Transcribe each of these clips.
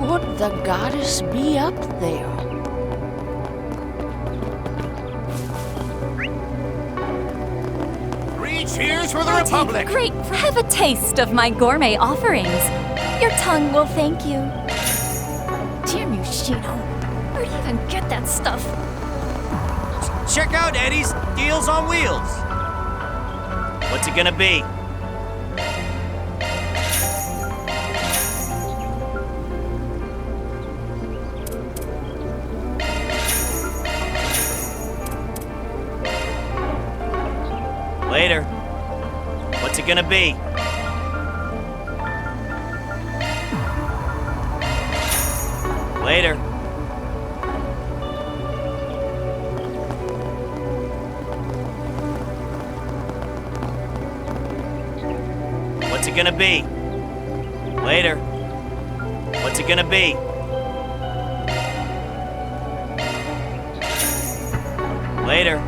Could the goddess be up there? Three cheers for the Republic! Great, have a taste of my gourmet offerings. Your tongue will thank you. Damn you, Shino. Where'd you even get that stuff? Check out Eddie's Deals on Wheels. What's it gonna be? Later. What's it gonna be? Later. What's it gonna be? Later. What's it gonna be? Later.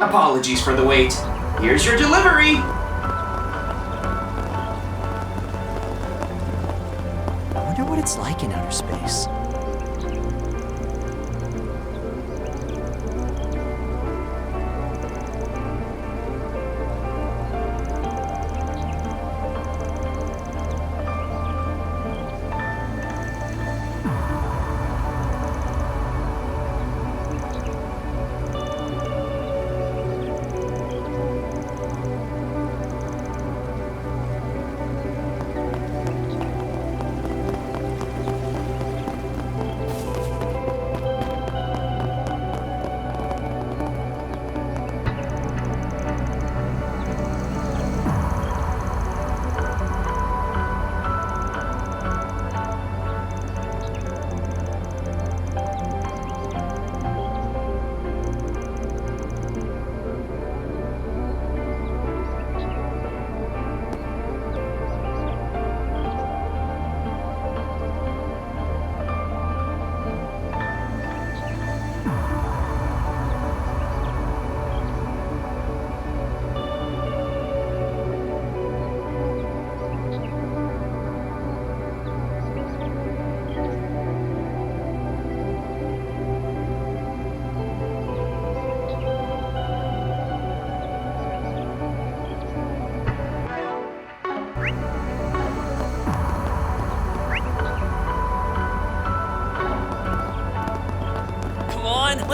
Apologies for the wait. Here's your delivery! I wonder what it's like in outer space.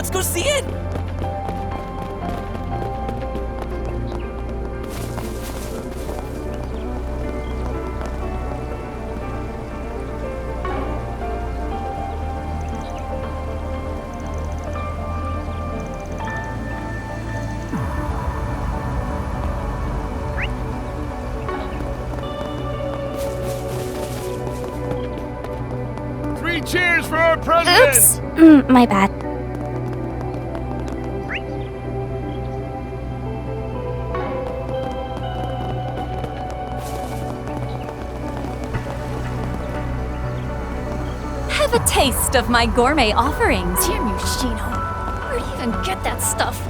Let's go see it! Cheers for our president! Oops! My bad. Have a taste of my gourmet offerings. Tiramisu. Where do you even get that stuff?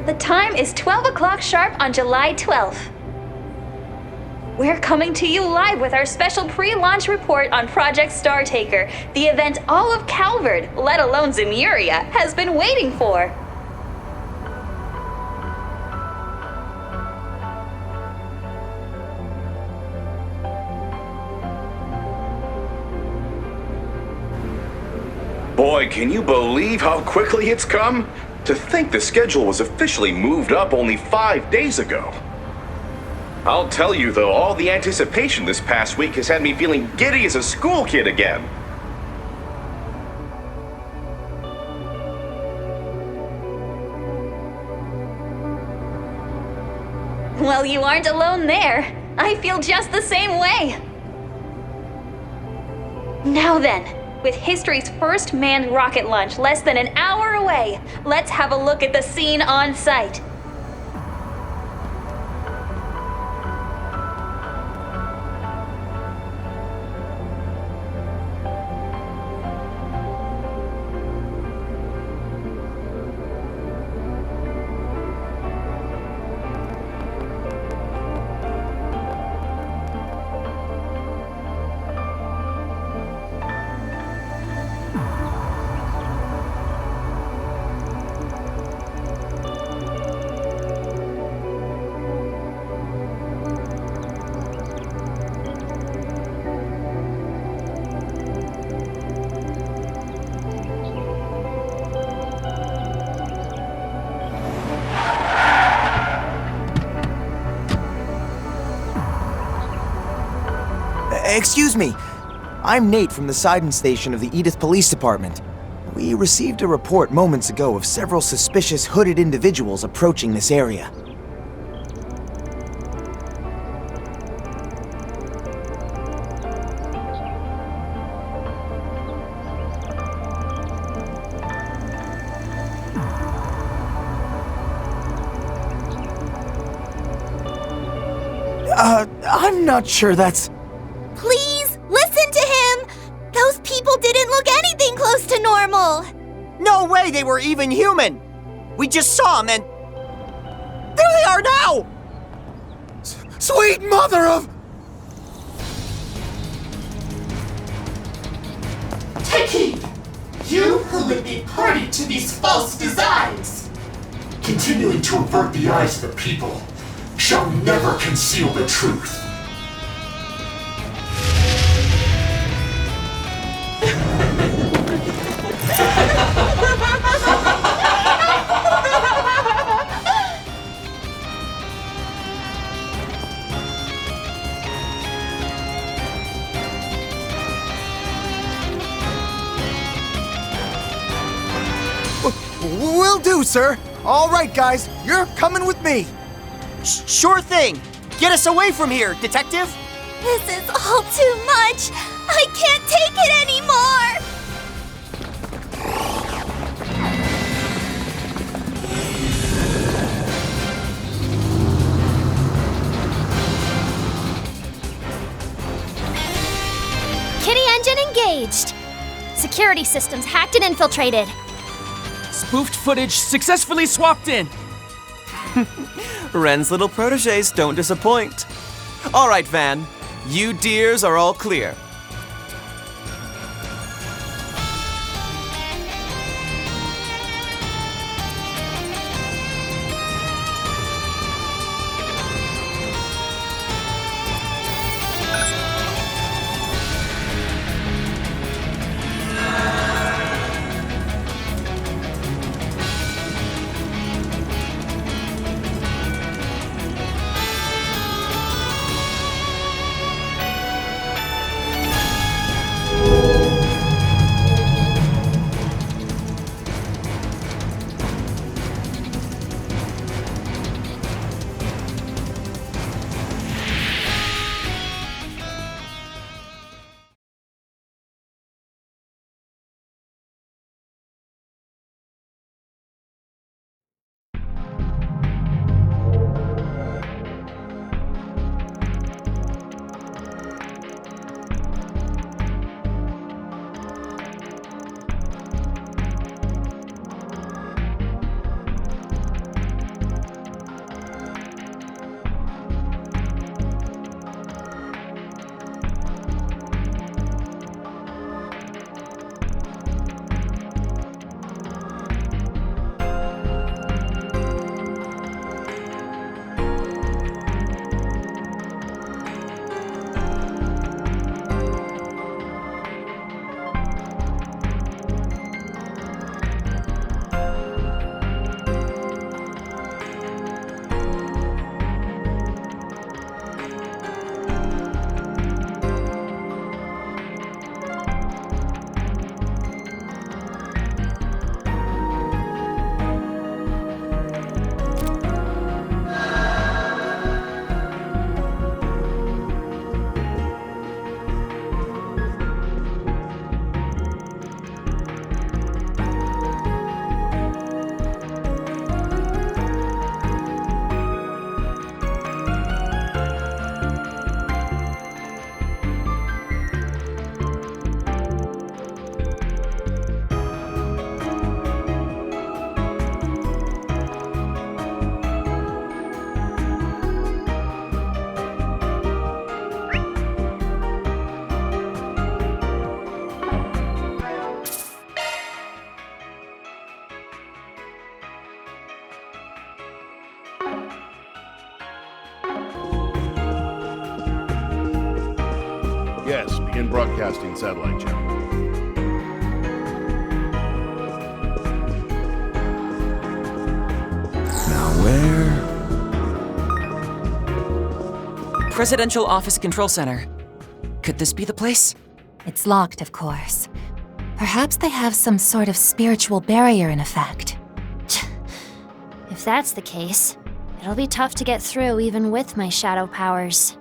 The time is 12 o'clock sharp on July 12th. We're coming to you live with our special pre-launch report on Project Startaker, the event all of Calvert, let alone Zemuria, has been waiting for. Boy, can you believe how quickly it's come? To think the schedule was officially moved up only 5 days ago. I'll tell you though, all the anticipation this past week has had me feeling giddy as a school kid again. Well, you aren't alone there. I feel just the same way. Now then, with history's first manned rocket launch less than an hour away, let's have a look at the scene on site. Excuse me. I'm Nate from the Sidon Station of the Edith Police Department. We received a report moments ago of several suspicious hooded individuals approaching this area. I'm not sure that's... Please, listen to him! Those people didn't look anything close to normal! No way they were even human! We just saw them and... there they are now! Sweet mother of... Take heed! You who would be party to these false designs! Continuing to avert the eyes of the people shall never conceal the truth. Will do, sir. All right, guys, you're coming with me. Sure thing! Get us away from here, detective! This is all too much! I can't take it anymore! Kitty engine engaged. Security systems hacked and infiltrated. spoofed footage successfully swapped in. Ren's little proteges don't disappoint. All right, Van. You dears are all clear. Yes, begin broadcasting satellite channel. Now where? Presidential Office Control Center. Could this be the place? It's locked, of course. Perhaps they have some sort of spiritual barrier in effect. If that's the case, it'll be tough to get through even with my shadow powers.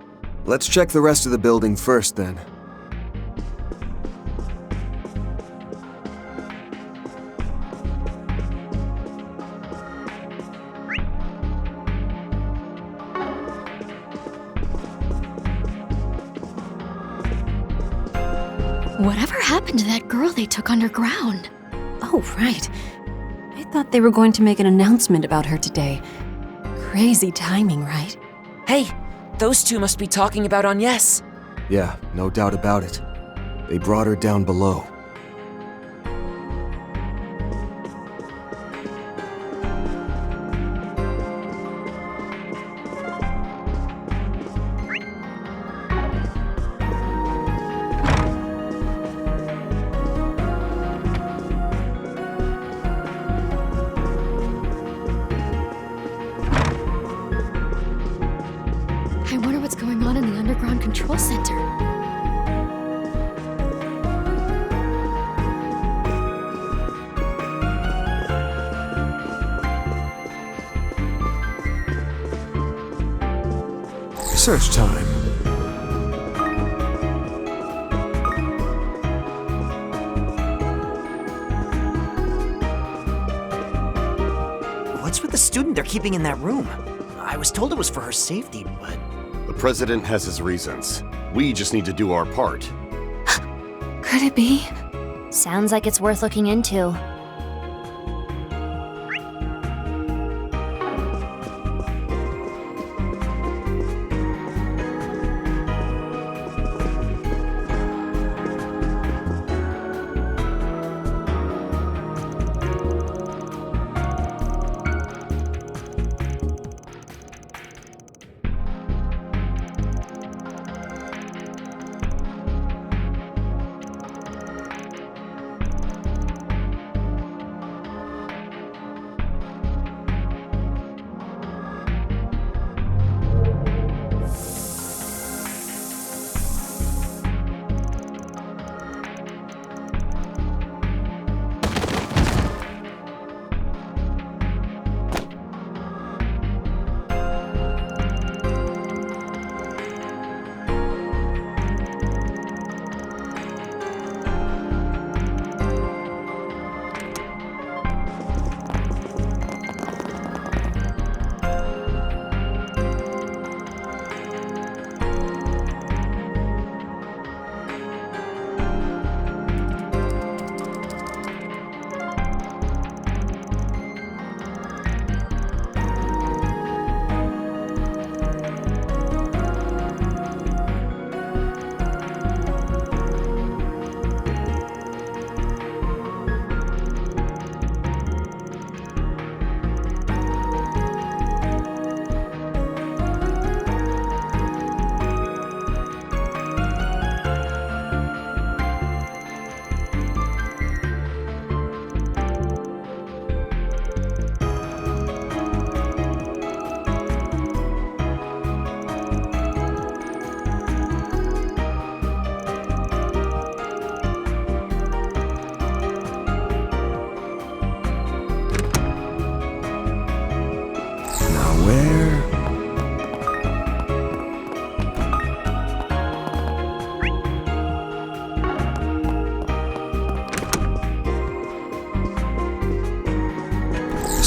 Let's check the rest of the building first, then. Whatever happened to that girl they took underground? Oh, right. I thought they were going to make an announcement about her today. Crazy timing, right? Hey, those two must be talking about Agnes. Yeah, no doubt about it. They brought her down below. I wonder what's going on in the underground control center. Search time. What's with the student they're keeping in that room? I was told it was for her safety, but... The president has his reasons. We just need to do our part. Could it be? Sounds like it's worth looking into.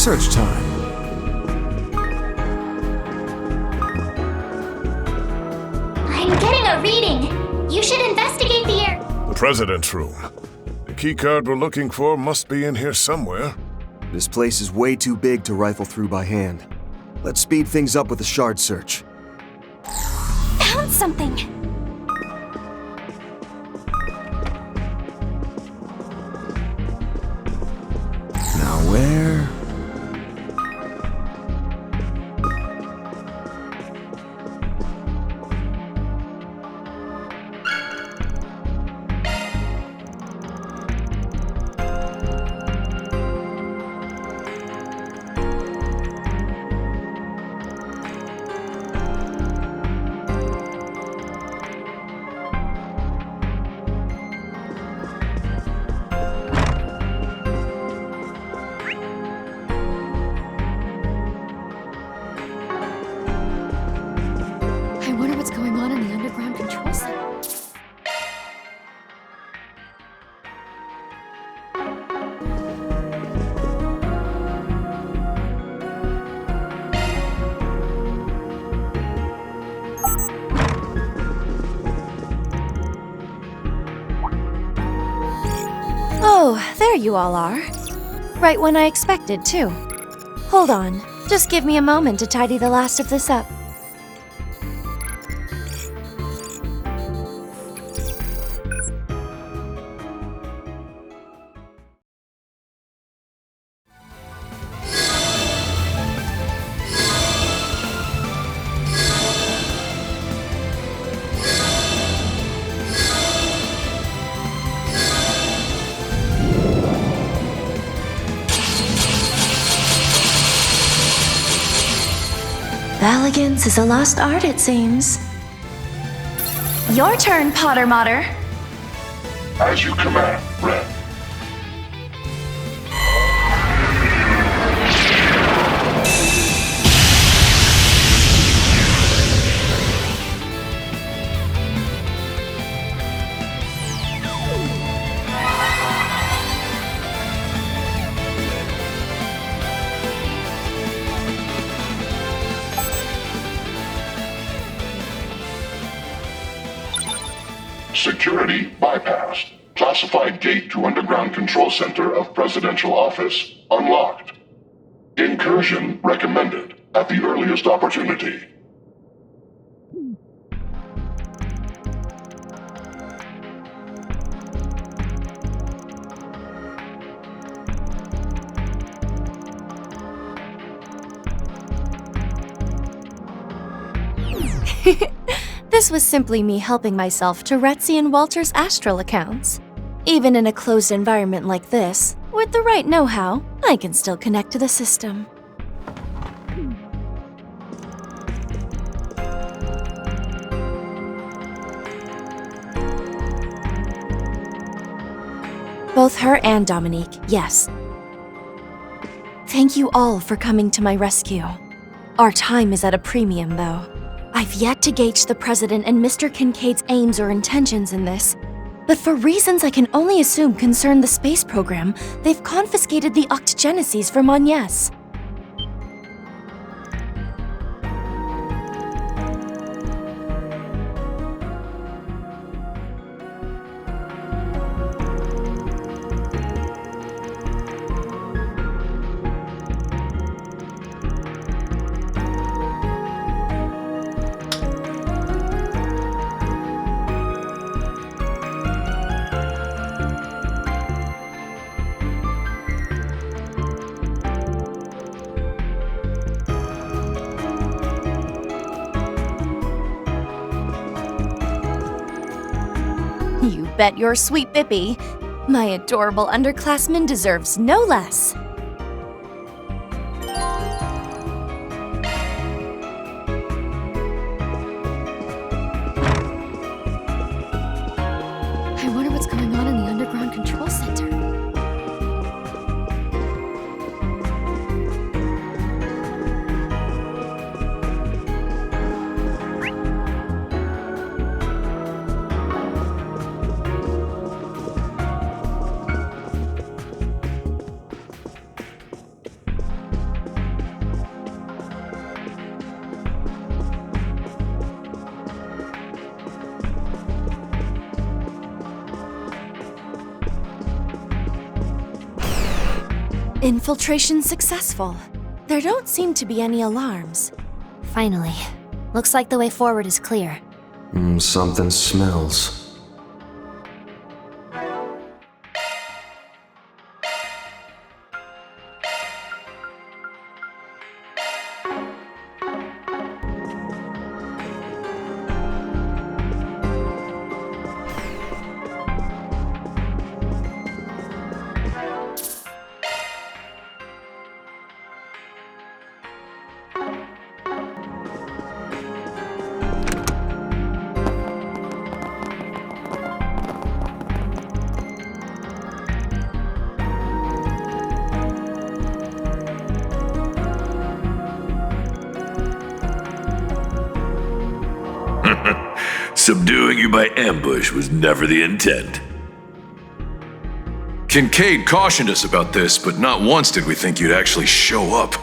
Search time. I'm getting a reading. You should investigate the air. The President's room. The keycard we're looking for must be in here somewhere. This place is way too big to rifle through by hand. Let's speed things up with a shard search. Found something! Now where? I wonder what's going on in the underground control center. Oh, there you all are. Right when I expected, too. Hold on. Just give me a moment to tidy the last of this up. Elegance is a lost art, it seems. Your turn, Potter Motter. As you command, Red. Security bypassed. Classified gate to underground control center of Presidential Office unlocked. Incursion recommended at the earliest opportunity. This was simply me helping myself to Retzi and Walter's astral accounts. Even in a closed environment like this, with the right know-how, I can still connect to the system. Both her and Dominique, yes. Thank you all for coming to my rescue. Our time is at a premium, though. I've yet to gauge the President and Mr. Kincaid's aims or intentions in this, but for reasons I can only assume concern the space program, they've confiscated the octogeneses from Agnes. You bet your sweet Bippy. My adorable underclassman deserves no less. I wonder what's going on in the underground control center. Infiltration successful. There don't seem to be any alarms. Finally. Looks like the way forward is clear. Something smells. Subduing you by ambush was never the intent. Kincaid cautioned us about this, but not once did we think you'd actually show up.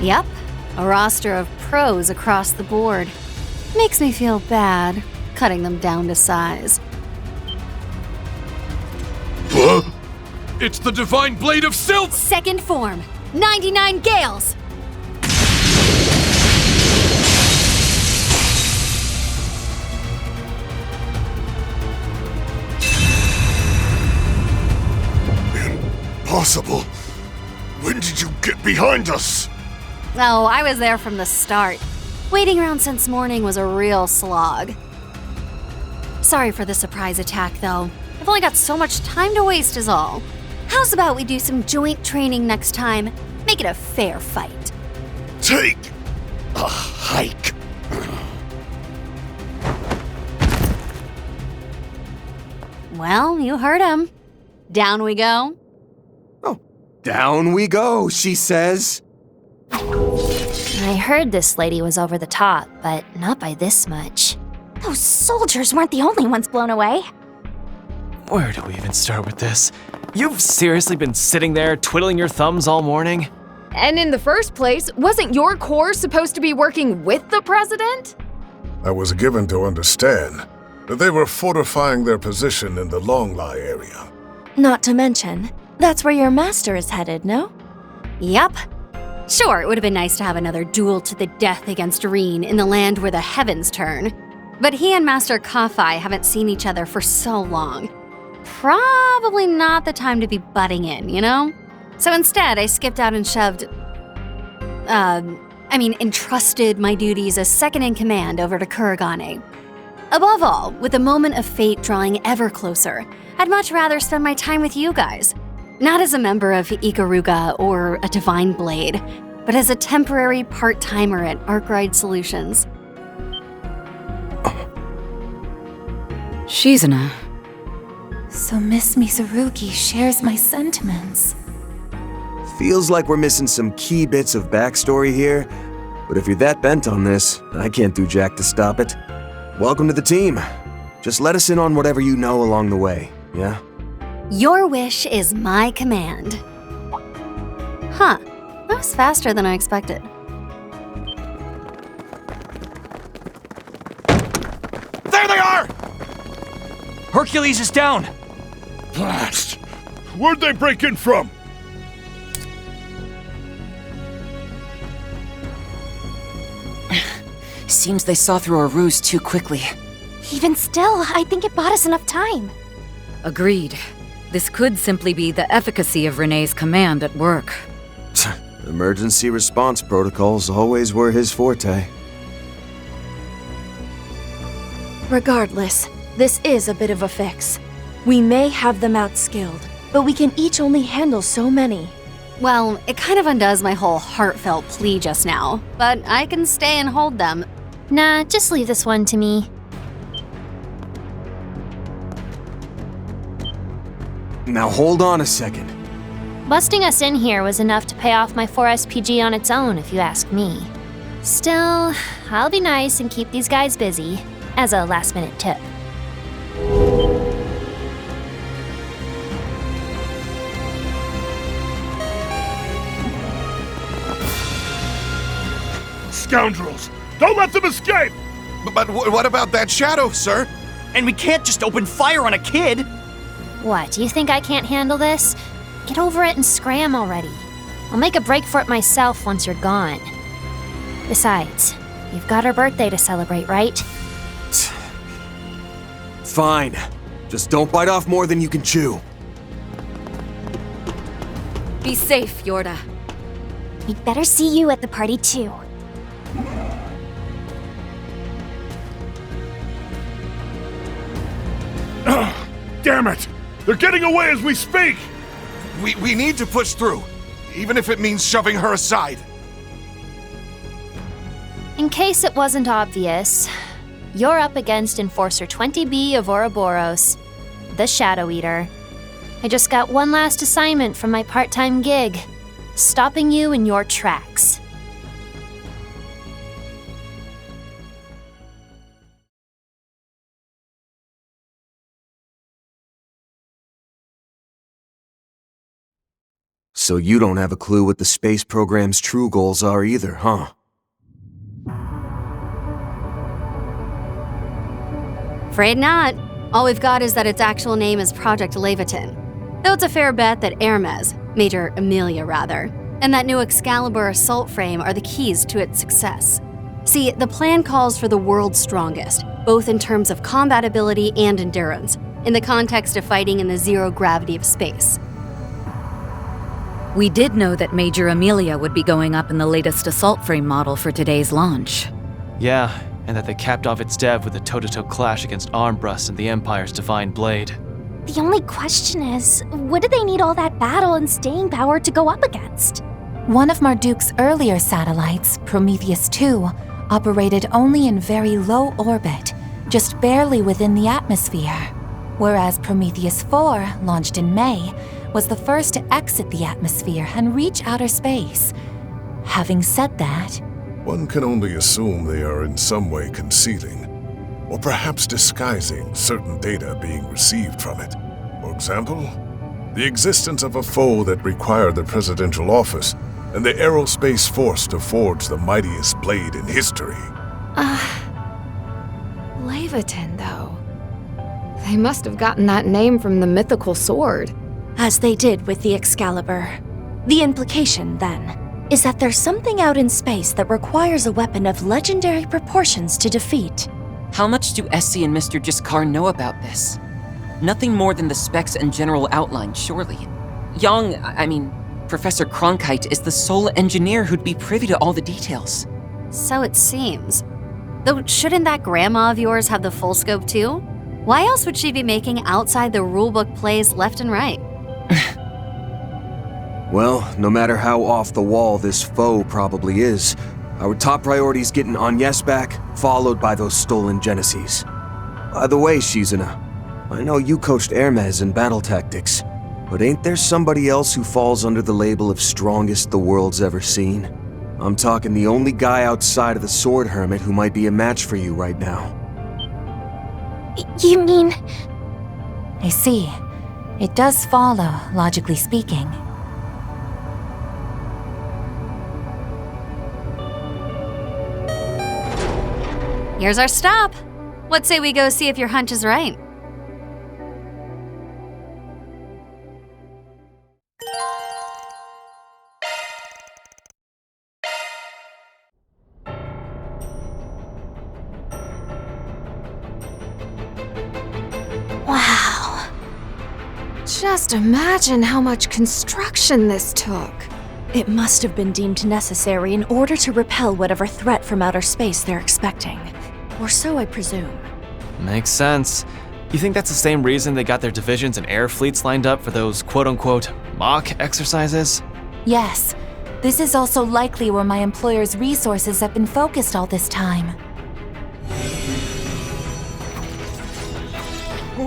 Yep, a roster of pros across the board. Makes me feel bad, cutting them down to size. What? It's the Divine Blade of Silver! Second form, 99 Gales! Impossible. When did you get behind us? Oh, I was there from the start. Waiting around since morning was a real slog. Sorry for the surprise attack, though. I've only got so much time to waste is all. How's about we do some joint training next time? Make it a fair fight. Take a hike. Well, you heard him. Down we go. Down we go, she says. I heard this lady was over the top, but not by this much. Those soldiers weren't the only ones blown away. Where do we even start with this? You've seriously been sitting there twiddling your thumbs all morning? And in the first place, wasn't your corps supposed to be working with the president? I was given to understand that they were fortifying their position in the Longlie area. Not to mention, that's where your master is headed, no? Yup. Sure, it would have been nice to have another duel to the death against Reen in the land where the heavens turn. But he and Master Kafai haven't seen each other for so long. Probably not the time to be butting in, you know? So instead, I skipped out and entrusted my duties as second-in-command over to Kuragane. Above all, with the moment of fate drawing ever closer, I'd much rather spend my time with you guys. Not as a member of Ikaruga or a Divine Blade, but as a temporary part-timer at Arkride Solutions. Shizuna. So Miss Mizurugi shares my sentiments. Feels like we're missing some key bits of backstory here, but if you're that bent on this, I can't do jack to stop it. Welcome to the team. Just let us in on whatever you know along the way, yeah? Your wish is my command. Huh. That was faster than I expected. There they are! Hercules is down! Blast! Where'd they break in from? Seems they saw through our ruse too quickly. Even still, I think it bought us enough time. Agreed. This could simply be the efficacy of Renee's command at work. Emergency response protocols always were his forte. Regardless, this is a bit of a fix. We may have them outskilled, but we can each only handle so many. Well, it kind of undoes my whole heartfelt plea just now, but I can stay and hold them. Nah, just leave this one to me. Now hold on a second. Busting us in here was enough to pay off my 4SPG on its own, if you ask me. Still, I'll be nice and keep these guys busy, as a last-minute tip. Scoundrels! Don't let them escape! But what about that shadow, sir? And we can't just open fire on a kid! What, do you think I can't handle this? Get over it and scram already. I'll make a break for it myself once you're gone. Besides, you've got her birthday to celebrate, right? Fine. Just don't bite off more than you can chew. Be safe, Yorda. We'd better see you at the party too. Damn it! They're getting away as we speak! We need to push through, even if it means shoving her aside. In case it wasn't obvious, you're up against Enforcer 20B of Ouroboros, the Shadow Eater. I just got one last assignment from my part-time gig, stopping you in your tracks. So you don't have a clue what the space program's true goals are either, huh? Afraid not. All we've got is that its actual name is Project Leviathan. Though it's a fair bet that Hermes, Major Amelia rather, and that new Excalibur assault frame are the keys to its success. See, the plan calls for the world's strongest, both in terms of combat ability and endurance, in the context of fighting in the zero gravity of space. We did know that Major Amelia would be going up in the latest assault frame model for today's launch. Yeah, and that they capped off its dev with a toe-to-toe clash against Armbrust and the Empire's Divine Blade. The only question is, what do they need all that battle and staying power to go up against? One of Marduk's earlier satellites, Prometheus 2, operated only in very low orbit, just barely within the atmosphere, whereas Prometheus 4, launched in May, was the first to exit the atmosphere and reach outer space. Having said that, one can only assume they are in some way concealing, or perhaps disguising certain data being received from it. For example, the existence of a foe that required the presidential office and the aerospace force to forge the mightiest blade in history. Leviathan, though. They must have gotten that name from the mythical sword. As they did with the Excalibur. The implication, then, is that there's something out in space that requires a weapon of legendary proportions to defeat. How much do Essie and Mr. Jiskar know about this? Nothing more than the specs and general outline, surely. Professor Cronkite is the sole engineer who'd be privy to all the details. So it seems. Though shouldn't that grandma of yours have the full scope too? Why else would she be making outside the rulebook plays left and right? Well, no matter how off the wall this foe probably is, our top priority is getting Agnes back, followed by those stolen Genesis. By the way, Shizuna, I know you coached Hermes in battle tactics. But ain't there somebody else who falls under the label of strongest the world's ever seen? I'm talking the only guy outside of the Sword Hermit who might be a match for you right now. You mean... I see. It does follow, logically speaking. Here's our stop. What say we go see if your hunch is right? Wow. Just imagine how much construction this took. It must have been deemed necessary in order to repel whatever threat from outer space they're expecting. Or so I presume. Makes sense. You think that's the same reason they got their divisions and air fleets lined up for those quote-unquote mock exercises? Yes. This is also likely where my employer's resources have been focused all this time.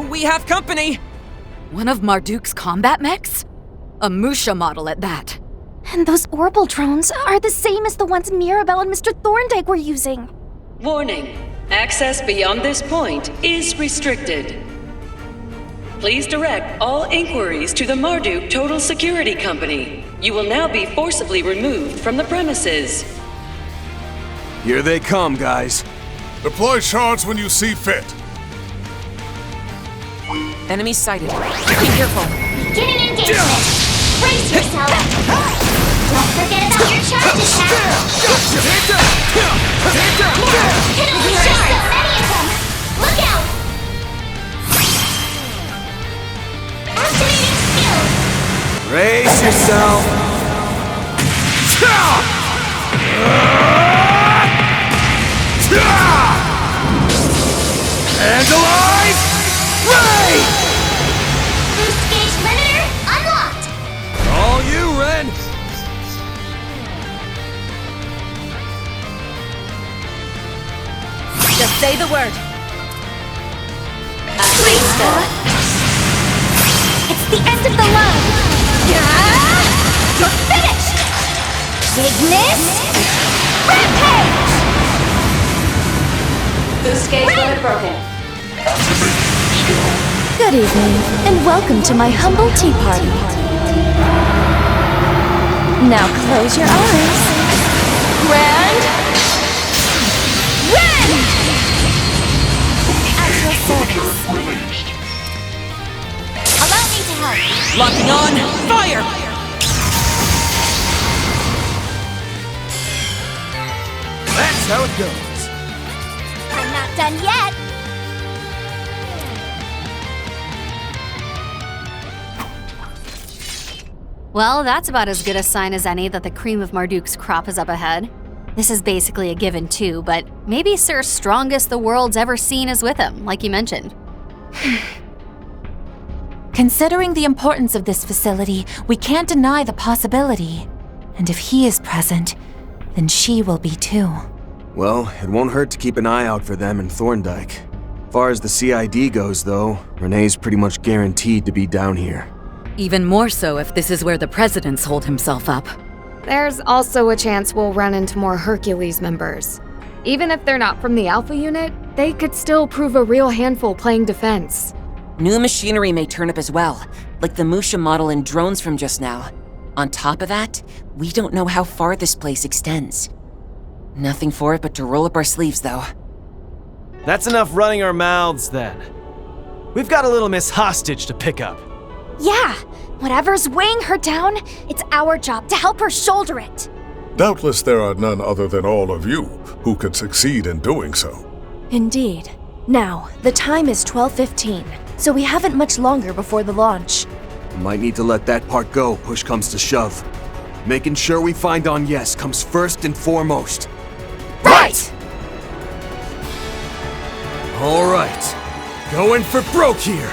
We have company! One of Marduk's combat mechs? A Musha model at that. And those orbital drones are the same as the ones Mirabelle and Mr. Thorndyke were using. Warning. Access beyond this point is restricted. Please direct all inquiries to the Marduk Total Security Company. You will now be forcibly removed from the premises. Here they come, guys. Deploy shards when you see fit. Enemy sighted. Be careful. Beginning engagement. Brace yourself. Don't forget about your charge attack. Hit him with shards. So many of them. Look out. Activating skills. Brace yourself. And alive! Ray! Boost gauge limiter unlocked. All you, Ren! Just say the word. Please, it's the end of the line. Yeah! You're finished. Ignis. Rampage. Boost gauge limit broken. Good evening, and welcome to my humble tea party. Now close your eyes. Grand Ren! At your service. Allow me to help. Locking on. Fire! That's how it goes. I'm not done yet. Well, that's about as good a sign as any that the cream of Marduk's crop is up ahead. This is basically a given too, but maybe Sir Strongest the world's ever seen is with him, like you mentioned. Considering the importance of this facility, we can't deny the possibility. And if he is present, then she will be too. Well, it won't hurt to keep an eye out for them and Thorndyke. Far as the CID goes, though, Renee's pretty much guaranteed to be down here. Even more so if this is where the president's holed himself up. There's also a chance we'll run into more Hercules members. Even if they're not from the Alpha unit, they could still prove a real handful playing defense. New machinery may turn up as well, like the Musha model and drones from just now. On top of that, we don't know how far this place extends. Nothing for it but to roll up our sleeves, though. That's enough running our mouths, then. We've got a little Miss Hostage to pick up. Yeah, whatever's weighing her down, it's our job to help her shoulder it. Doubtless there are none other than all of you who could succeed in doing so. Indeed. Now, the time is 12:15, so we haven't much longer before the launch. Might need to let that part go, push comes to shove. Making sure we find Agnes comes first and foremost. Right! All right. Going for broke here.